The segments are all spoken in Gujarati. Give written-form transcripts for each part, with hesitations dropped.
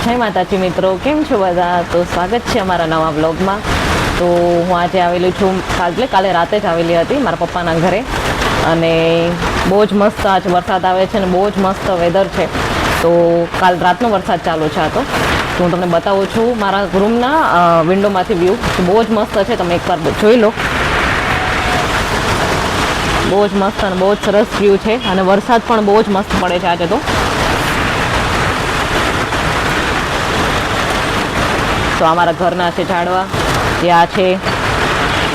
જય માતાજી મિત્રો, કેમ છો બધા? તો સ્વાગત છે અમારા નવા બ્લોગમાં. તો હું આજે આવેલી છું, કાલે રાતે જ આવેલી હતી મારા પપ્પાના ઘરે, અને બહુ જ મસ્ત આજે વરસાદ આવે છે અને બહુ જ મસ્ત વેધર છે. તો કાલ રાતનો વરસાદ ચાલુ છે. તો હું તમને બતાવું છું મારા રૂમના વિન્ડોમાંથી વ્યૂ. બહુ જ મસ્ત છે, તમે એકવાર જોઈ લો. બહુ જ મસ્ત અને બહુ જ સરસ વ્યૂ છે, અને વરસાદ પણ બહુ જ મસ્ત પડે છે આજે. તો અમારા ઘરના છે ઝાડવા, ત્યાં છે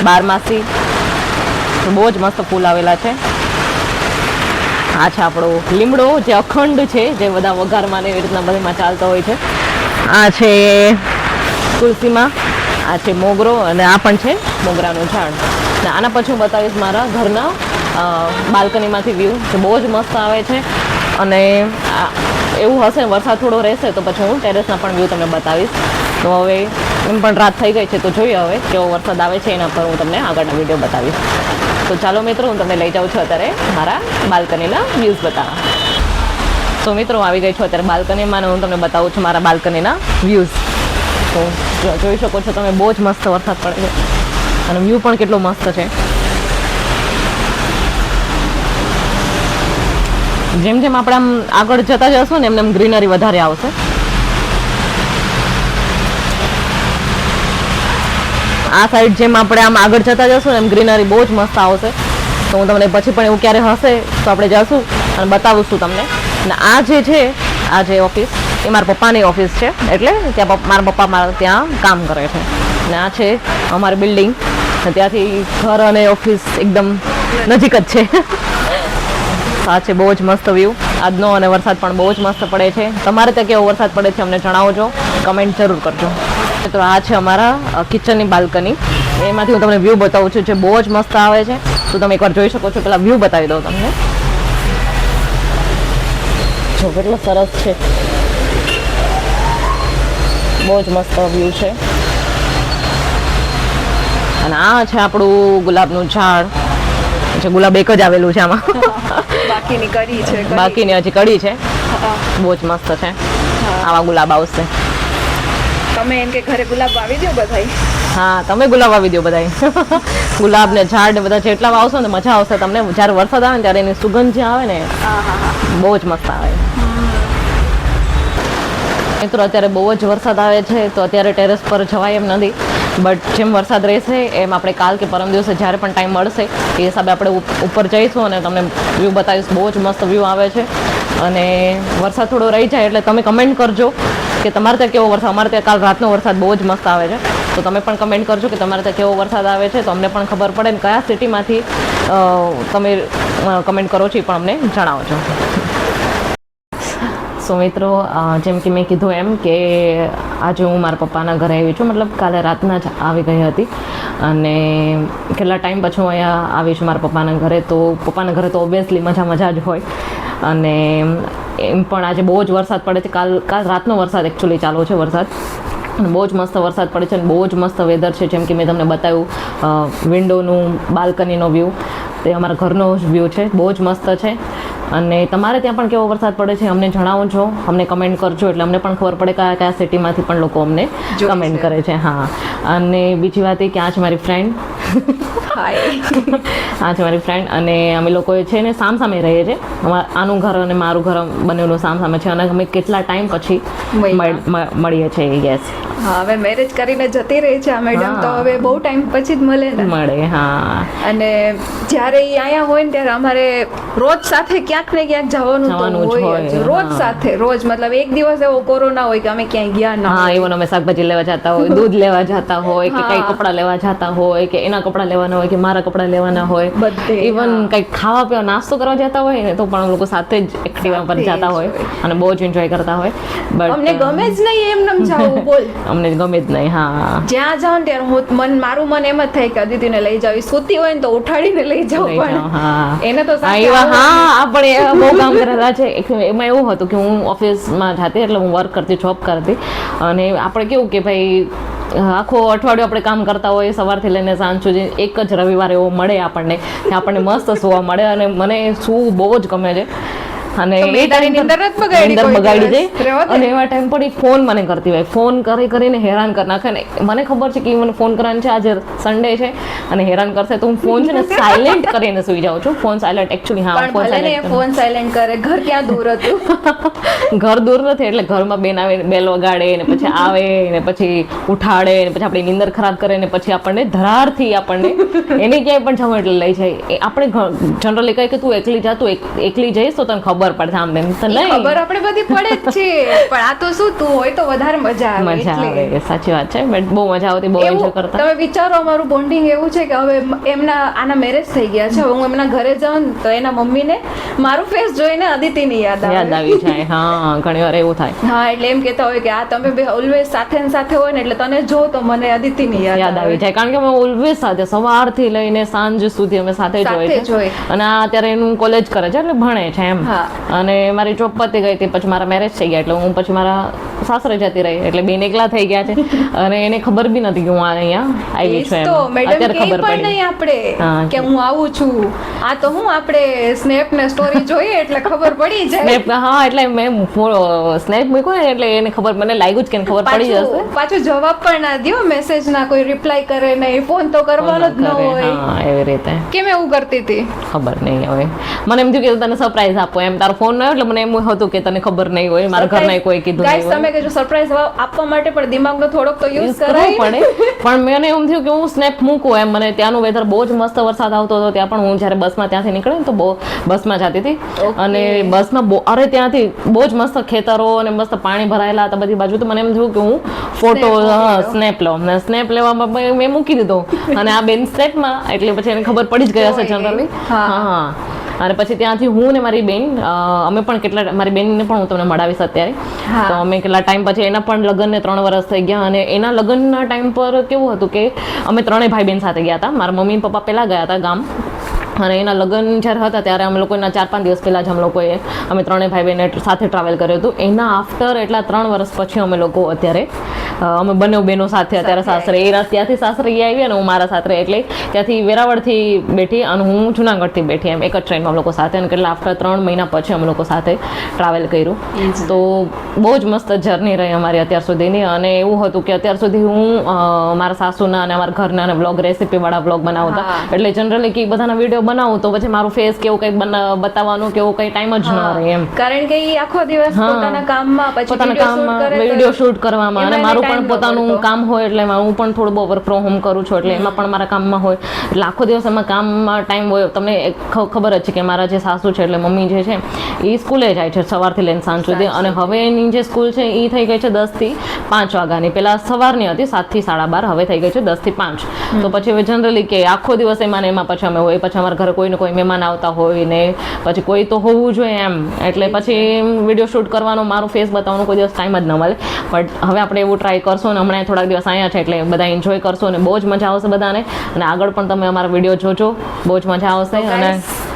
બારમાસી, બહુ જ મસ્ત ફૂલ આવેલા છે. આ છે આપણો લીમડો, જે અખંડ છે, જે બધા વઘારમાં ને એવી રીતના બધીમાં ચાલતો હોય છે. આ છે તુલસીમાં, આ છે મોગરો, અને આ પણ છે મોગરાનું ઝાડ. ને આના પછી હું બતાવીશ મારા ઘરના બાલ્કનીમાંથી વ્યૂ, જે બહુ જ મસ્ત આવે છે. અને એવું હશે વરસાદ થોડો રહેશે તો પછી હું ટેરેસના પણ વ્યૂ તમને બતાવીશ. તો હવે એમ પણ રાત થઈ ગઈ છે, તો જોઈએ હવે કેવો વરસાદ આવે છે, એના પર હું તમને આગળના વિડીયો બતાવીશ. તો ચાલો મિત્રો, હું તમને લઈ જાઉં છું અત્યારે મારા બાલ્કનીના વ્યૂઝ બતાવવા. તો મિત્રો આવી ગઈ છું અત્યારે બાલ્કનીમાં, અને હું તમને બતાવું છું મારા બાલ્કનીના વ્યૂઝ. તો જોઈ શકો છો તમે, બહુ જ મસ્ત વરસાદ પડે છે, અને વ્યૂ પણ કેટલો મસ્ત છે. જેમ જેમ આપણે આમ આગળ જતા જશું ને એમને એમ ગ્રીનરી વધારે આવશે. આ સાઈડ જેમ આપણે આમ આગળ જતા જશું ને એમ ગ્રીનરી બહુ જ મસ્ત આવશે. તો હું તમને પછી પણ એવું ક્યારે હશે તો આપણે જશું અને બતાવીશું તમને. અને આ જે છે, આ જે ઓફિસ, એ મારા પપ્પાની ઓફિસ છે, એટલે ત્યાં મારા પપ્પા મારા ત્યાં કામ કરે છે. અને આ છે અમારી બિલ્ડિંગ, ત્યાંથી ઘર અને ઓફિસ એકદમ નજીક જ છે. આ છે બહુ જ મસ્ત વ્યૂ આજનો, અને વરસાદ પણ બહુ જ મસ્ત પડે છે. તમારે ત્યાં કેવો વરસાદ પડે છે અમને જણાવજો, કમેન્ટ જરૂર કરજો. તો આ છે અમારા કિચનની બાલ્કની, એમાંથી હું તમને વ્યૂ બતાવું છું, જે બહુ જ મસ્ત આવે છે. તો તમે એકવાર જોઈ શકો છો. પેલા વ્યૂ બતાવી દઉં તમને, જો કેટલો સરસ છે, બહુ જ મસ્ત વ્યૂ છે. અને આ છે આપણું ગુલાબનું ઝાડ, જે ગુલાબ એક જ આવેલું છે આમાં. બાકીની કડી છે, બાકીની હજી કડી છે. બહુ જ મસ્ત છે. આવા ગુલાબ આવશે. તમે એમ કે ઘરે ગુલાબ વાવી દો બધાય. હા, તમે ગુલાબ વાવી દો બધાય. ગુલાબ ને ઝાડ ને બધા જેટલા વાવશો ને મજા આવશે તમને. જ્યારે વરસાદ આવે ને ત્યારે એની સુગંધ જે આવે ને બહુ જ મસ્ત આવે. મિત્રો અત્યારે બહુ જ વરસાદ આવે છે, તો અત્યારે ટેરેસ પર જવાય એમ નથી. બટ જેમ વરસાદ રહેશે એમ આપણે કાલ કે પરમ દિવસે જ્યારે પણ ટાઈમ મળશે એ હિસાબે આપણે ઉપર જઈશું અને તમને વ્યૂ બતાવીશ. બહુ જ મસ્ત વ્યૂ આવે છે. અને વરસાદ થોડો રહી જાય એટલે તમે કમેન્ટ કરજો કે તમારે ત્યાં કેવો વરસાદ. અમારે ત્યાં કાલ રાતનો વરસાદ બહુ જ મસ્ત આવે છે, તો તમે પણ કમેન્ટ કરજો કે તમારે ત્યાં કેવો વરસાદ આવે છે, તો અમને પણ ખબર પડે. ને કયા સિટીમાંથી તમે કમેન્ટ કરો છો એ પણ અમને જણાવજો. સો મિત્રો, જેમ કે મેં કીધું એમ કે આજે હું મારા પપ્પાના ઘરે આવી છું, મતલબ કાલે રાતના જ આવી ગઈ હતી. અને કેટલા ટાઈમ પછી હું અહીંયા આવી છું મારા પપ્પાના ઘરે. તો પપ્પાના ઘરે તો ઓબ્વિયસલી મજા જ હોય. અને એમ પણ આજે બહુ જ વરસાદ પડે છે. કાલ રાતનો વરસાદ એકચ્યુઅલી ચાલુ છે વરસાદ, અને બહુ જ મસ્ત વરસાદ પડે છે, અને બહુ જ મસ્ત વેધર છે. જેમ કે મેં તમને બતાવ્યું વિન્ડોનું બાલ્કનીનો વ્યૂ, તે અમારા ઘરનો વ્યૂ છે, બહુ જ મસ્ત છે. અને તમારે ત્યાં પણ કેવો વરસાદ પડે છે અમને જણાવજો, અમને કમેન્ટ કરજો, એટલે અમને પણ ખબર પડે કયા કયા સિટીમાંથી પણ લોકો અમને કમેન્ટ કરે છે. હા, અને બીજી વાત એ કે આ છે મારી ફ્રેન્ડ. આ છે મારી ફ્રેન્ડ, અને અમે લોકો છે ને સામસામે રહીએ છીએ. આનું ઘર અને મારું ઘર બંનેનું સામસામે છે, અને અમે કેટલા ટાઈમ પછી મળીએ છીએ. યસ. હા, હવે મેરેજ કરીને જતી રહી છે આ મેડમ, તો હવે બહુ ટાઈમ પછી જ મળે. હા. અને જ્યારે એ અહીંયા હોય ને ત્યારે અમારે રોજ સાથે ક્યાંક ને ક્યાંક જવાનું હોય. રોજ સાથે, રોજ, મતલબ એક દિવસ એવો કોરોના હોય કે અમે ક્યાંય ગયા ના. હા, એવું અમે શાકભાજી લેવા જતા હોય, દૂધ લેવા જતા હોય, કે કઈ કપડાં લેવા જતા હોય, કે એના કપડાં લેવાના હોય, કે મારા કપડાં લેવાના હોય, બધે. ઇવન કઈક ખાવા પીવા નાસ્તો કરવા જતા હોય ને તો પણ લોકો સાથે જ એક્ટિવા પર જતા હોય, અને બહુ જ એન્જોય કરતા હોય. બટ અમને ગમે જ નહીં એમ જવું, બોલ. અમને ગમે જ નહીં. હા, જ્યાં જાઉં ને ત્યારે મારું મન એમ જ થાય કે અદિતિને લઈ જાવ. સૂતી હોય ને તો ઉઠાડીને લઈ જાવ, પણ એને તો આપણે બહુ કામ કરેલા છે. એમાં એવું હતું કે હું ઓફિસમાં જાતી, એટલે હું વર્ક કરતી, જોબ કરતી, અને આપણે કેવું કે ભાઈ આખો અઠવાડિયું આપણે કામ કરતા હોય, સવારથી લઈને સાંજ સુધી. એક જ રવિવાર એવો મળે આપણને કે આપણને મસ્ત સૂવા મળે, અને મને સૂવું બહુ જ ગમે છે. અને એ તારી નીંદર બગાડી જાય અને એવા ટાઈમ પર ફોન મને કરતી હોય, ફોન કરીને હેરાન કરી નાખે ને મને ખબર છે કે મને ફોન કરવાનું છે, આજે સન્ડે છે અને હેરાન કરશે તો હું ફોન છે ને સાયલેન્ટ કરીને સુઈ જાઉં છું. ફોન સાયલેન્ટ એકચ્યુઅલી હા ફોન સાયલેન્ટ કરે. ઘર ક્યાં દૂર હતું? ઘર દૂર નથી એટલે ઘરમાં બેન આવે, બેલ વગાડે ને પછી આવે ને પછી ઉઠાડે ને પછી આપણી નીંદર ખરાબ કરે ને પછી આપણને ધરારથી આપણને એને ક્યાંય પણ જવું એટલે લઈ જાય. આપણે જનરલી કહે કે તું એકલી જા, તું એકલી જઈશ તો તને ખબર પડશે આમ તેમ. ખબર આપણે બધી પડે જ છે પણ આ તો શું તું હોય તો વધારે મજા આવે. સાચી વાત છે, બટ બહુ મજા આવતી, બહુ એન્જોય કરતા. તમે વિચારો અમારું બોન્ડિંગ એવું છે કે હવે આના મેરેજ થઈ ગયા છે, હવે હું એમના ઘરે જાઉં તો એના મમ્મીને મારું ફેસ જોઈને અદિતિની યાદ આવી જાય. હા, ઘણી વાર એવું થાય. હા, એટલે એમ કહેતા હોય કે આ તમે બે ઓલવેઝ સાથે ને સાથે હોય ને એટલે તને જો તો મને અદિતિની યાદ આવી જાય. કારણ કે અમે ઓલવેઝ સાથે સવારથી લઈને સાંજ સુધી અમે સાથે જ હોય છે. અને આ અત્યારે એનું કોલેજ કરે છે એટલે ભણે છે એમ. અને મારી જોબ પતી ગઈ હતી પછી મારા મેરેજ થઈ ગયા એટલે હું પછી મારા સાસરે જતી રહી એટલે બેન એકલા થઈ ગયા છે અને એને ખબર બી નથી કે હું અહીંયા આવી છું એમ. અત્યારે ખબર પડી નહીં આપણે કે હું આવું છું. આ તો હું આપણે સ્નેપ ને સ્ટોરી જોઈએ એટલે ખબર પડી જાય. હા, એટલે મેં સ્નેપ મૂક્યો ને એટલે એને ખબર, મને લાગ્યું જ કે ખબર પડી જશે. પાછું જવાબ પણ ના દો મેસેજ ના, કોઈ રિપ્લાય કરે નહીં, ફોન તો કરવાનો જ ન હોય. હા, એવી રીતે કેમ એવું કરતી હતી ખબર નહીં. હવે મને એમ થયું કે તને સરપ્રાઈઝ આપો એમ, તારો ફોન ન આવ્યો એટલે મને એમ હતું કે તને ખબર નહીં હોય, મારા ઘરના કોઈ કીધું નહીં હોય. તમે કહેજો સરપ્રાઈઝ આપવા માટે પણ દિમાગનો થોડોક તો યુઝ કરવો પડે. પણ મને એમ થયું કે હું સ્નેપ મૂકું એમ. મને ત્યાંનું વેધર બહુ જ મસ્ત, વરસાદ આવતો હતો ત્યાં પણ હું જ્યારે બસમાં ત્યાંથી નીકળે ને તો બહુ બસમાં જતી હતી અને બસમાં અરે ત્યાંથી બહુ જ મસ્ત ખેતરો અને મસ્ત પાણી ભરાયેલા હતા બધી બાજુ. તો મને એમ થયું કે હું ફોટો સ્નેપ લઉં ને સ્નેપ લેવામાં મેં મૂકી દીધો અને આ બેન સ્નેપમાં એટલે પછી એને ખબર પડી જ ગઈ હશે જનરલી. હા, અને પછી ત્યાંથી હું ને મારી બેન અમે પણ કેટલા, મારી બેનને પણ હું તમને મળાવીશ અત્યારે. તો અમે કેટલા ટાઈમ પછી એના પણ લગ્નને 3 વર્ષ થઈ ગયા અને એના લગ્નના ટાઈમ પર કેવું હતું કે અમે 3 ભાઈ બેન સાથે ગયા હતા. મારા મમ્મી પપ્પા પહેલા ગયા હતા ગામ અને એના લગ્ન જ્યારે હતા ત્યારે અમે લોકોના 4-5 દિવસ પહેલાં જ અમે 3 ભાઈ બહેને સાથે ટ્રાવેલ કર્યું હતું. એના આફ્ટર એટલા 3 વર્ષ પછી અમે લોકો અત્યારે અમે બંને બહેનો સાથે અત્યારે સાસરે, એ ત્યાંથી સાસરે આવી અને હું મારા સાસરે, એટલે ત્યાંથી વેરાવળથી બેઠી અને હું જુનાગઢથી બેઠી એમ એક જ ટ્રેનમાં અમે લોકો સાથે. અને કેટલા આફ્ટર 3 મહિના પછી અમે લોકો સાથે ટ્રાવેલ કર્યું. તો બહુ જ મસ્ત જર્ની રહી અમારી અત્યાર સુધીની. અને એવું હતું કે અત્યાર સુધી હું મારા સાસુના અને અમારા ઘરના અને બ્લોગ, રેસીપીવાળા બ્લોગ બનાવતા એટલે જનરલી કે બધાના વિડીયો બનાવું તો પછી મારું ફેસ કેવું કંઈક બતાવવાનું કેવું કંઈ ટાઈમ જ ન રહે એમ. કારણ કે એ આખો દિવસ પોતાના કામમાં, પછી વિડીયો શૂટ કરવામાં અને મારું પણ પોતાનું કામ હોય એટલે હું પણ થોડું બહુ વર્ક ફ્રોમ હોમ કરું છું એટલે એમાં પણ મારા કામમાં હોય એટલે આખો દિવસ એમાં કામમાં ટાઈમ હોય. તમને ખબર જ છે કે મારા જે સાસુ છે એટલે મમ્મી જે છે એ સ્કૂલે જાય છે સવારથી લઈને સાંજ સુધી અને હવે એની જે સ્કૂલ છે એ થઈ ગઈ છે 10 થી 5 વાગ્યાની. પહેલા સવારની હતી 7 થી 12:30, હવે થઈ ગઈ છે 10 થી 5. તો પછી હવે જનરલી કે આખો દિવસ એમાં ને એમાં પછી અમે હોય, પછી અમારા ઘરે કોઈને કોઈ મહેમાન આવતા હોય ને પછી કોઈ તો હોવું જોઈએ એમ, એટલે પછી વિડીયો શૂટ કરવાનો, મારું ફેસ બતાવવાનો કોઈ દિવસ ટાઈમ જ ન મળે. બટ હવે આપણે એવું ટ્રાય કરશું ને હમણાં થોડાક દિવસ અહીંયા છે એટલે બધા એન્જોય કરશો અને બહુ જ મજા આવશે બધાને. અને આગળ પણ તમે અમારા વિડીયો જોજો, બહુ જ મજા આવશે. અને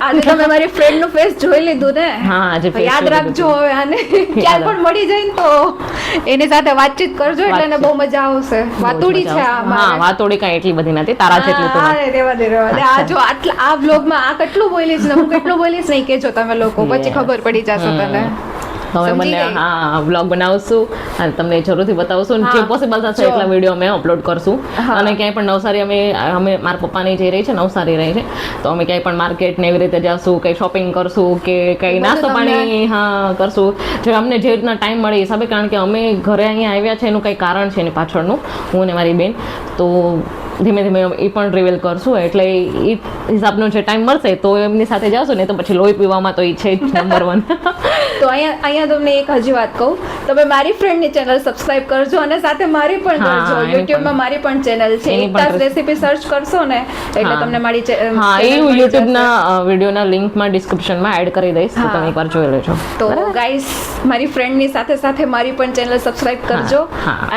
આજે તમે મારી ફ્રેન્ડ નું ફેસ જોઈ લીધું ને? હા, આજે યાદ રાખજો હવે આને ક્યાંય પણ મળી જાય ને તો એની સાથે વાતચીત કરજો એટલે એને બહુ મજા આવશે. વાતુડી છે આ. હા, વાતુડી કાંઈ એટલી બધી નથી, તારા જેટલી તો નથી. રેવા દે. આ જો આ વ્લોગમાં આ કેટલું બોલીશ ને હું કેટલું બોલીશ નહીં કેજો તમે લોકો, પછી ખબર પડી જશે તને. હવે મને વ્લોગ બનાવશું અને તમને જરૂરથી બતાવશું. જે પોસિબલ થશે એટલા વિડીયો અમે અપલોડ કરશું. અને ક્યાંય પણ નવસારી અમે મારા પપ્પાની જે રહી છે નવસારી રહી છે તો અમે ક્યાંય પણ માર્કેટ ને એવી રીતે જશું, કંઈ શોપિંગ કરશું કે કંઈ નાસ્તો પાણી કરશું જો અમને જે રીતના ટાઈમ મળે એ હિસાબે. કારણ કે અમે ઘરે અહીંયા આવ્યા છે એનું કંઈ કારણ છે એની પાછળનું, હું ને મારી બેન. તો ધીમે ધીમે એ પણ રિવીલ કરશું એટલે એ હિસાબનો જે ટાઈમ મળશે તો એમની સાથે જાશું ને તો પછી લોહી પીવામાં તો એ છે જ નંબર 1. તો અહીંયા તમને એક હજી વાત કહું, તમે મારી ફ્રેન્ડની ચેનલ સબસ્ક્રાઇબ કરજો અને સાથે મારી પણ કરજો. યુટ્યુબમાં મારી પણ ચેનલ છે, એકતાસ રેસીપી સર્ચ કરશો ને એટલે તમને મારી યુટ્યુબના વિડીયોના લિંકમાં ડિસ્ક્રિપ્શનમાં એડ કરી દઈશ તો તમે એકવાર જોઈ લેજો. તો ગાઈસ મારી ફ્રેન્ડની સાથે સાથે મારી પણ ચેનલ સબસ્ક્રાઇબ કરજો.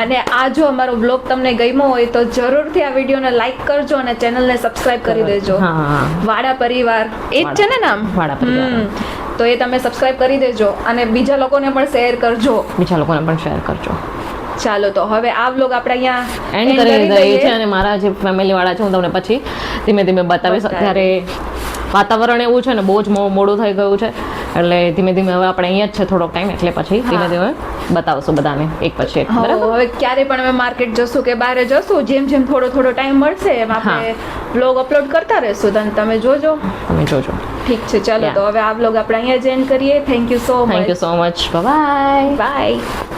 અને આ જો અમારો બ્લોગ તમને ગમ્યો હોય તો જરૂરથી આ વિડીયોને લાઈક કરજો અને ચેનલને સબસ્ક્રાઇબ કરી દેજો. વાડા પરિવાર એ જ છે ને નામ? વાડા પરિવાર. તો એ તમે સબસ્ક્રાઇબ કરી દેજો અને બીજા લોકોને પણ શેર કરજો. ચાલો તો હવે આ વ્લોગ આપણે અહીંયા એન્ડ કરી દઈએ છે અને મારા જે ફેમિલી વાળા છે હું તમને પછી ધીમે ધીમે બતાવીશ. અત્યારે વાતાવરણ એવું છે ને બહુ જ મોડું થઈ ગયું છે એટલે ધીમે ધીમે હવે આપણે અહીંયા જ છે થોડોક ટાઈમ, એટલે પછી ધીમે ધીમે બતાવશું બધાને એક પછી એક. બરાબર. હવે ક્યારે પણ અમે માર્કેટ જશું કે બહાર જશું, જેમ જેમ થોડો ટાઈમ મળશે એમ આપણે વ્લોગ અપલોડ કરતા રહેશું, તો તમે જોજો. તમે જોજો. ઠીક છે, ચાલો તો હવે આ વ્લોગ આપણે અહીંયા જ એન્ડ કરીએ. Thank you so much. Bye. By.